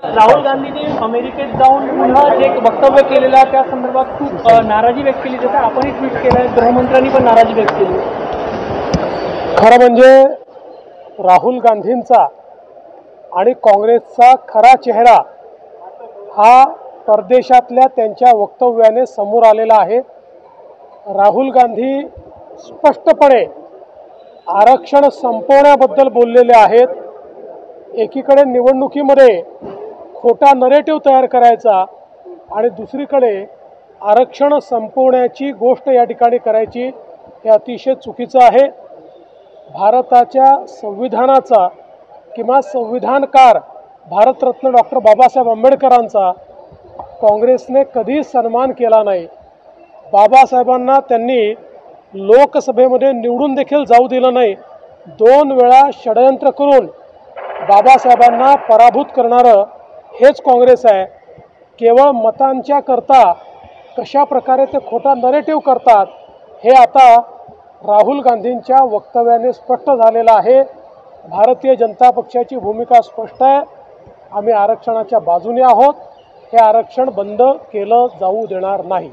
राहुल गांधींनी अमेरिकेत जाऊन पुन्हा जे एक वक्तव्य केलेलं आहे त्या संदर्भात खूप नाराजी व्यक्त केली जाते. आपणही ट्विट केलं आहे, गृहमंत्र्यांनी पण नाराजी व्यक्त केली. खरं म्हणजे राहुल गांधींचा आणि काँग्रेसचा खरा चेहरा हा परदेशातल्या त्यांच्या वक्तव्याने समोर आलेला आहे. राहुल गांधी स्पष्टपणे आरक्षण संपवण्याबद्दल बोललेले आहेत. एकीकडे निवडणुकीमध्ये खोटा नरेटिव्ह तयार करायचा आणि दुसरीकडे आरक्षण संपवण्याची गोष्ट या ठिकाणी करायची हे अतिशय चुकीचं आहे. भारताच्या संविधानाचा किंवा संविधानकार भारतरत्न डॉक्टर बाबासाहेब आंबेडकरांचा काँग्रेसने कधीही सन्मान केला नाही. बाबासाहेबांना त्यांनी लोकसभेमध्ये निवडून देखील जाऊ दिलं नाही. 2 वेळा षडयंत्र करून बाबासाहेबांना पराभूत करणारं हेच काँग्रेस आहे. केवळ मतांच्या करता कशा प्रकारे ते खोटा नरेटिव्ह करतात हे आता राहुल गांधींच्या वक्तव्याने स्पष्ट झालेलं आहे. भारतीय जनता पक्षाची भूमिका स्पष्ट आहे. आम्ही आरक्षणाच्या बाजूने आहोत. हे आरक्षण बंद केलं जाऊ देणार नाही.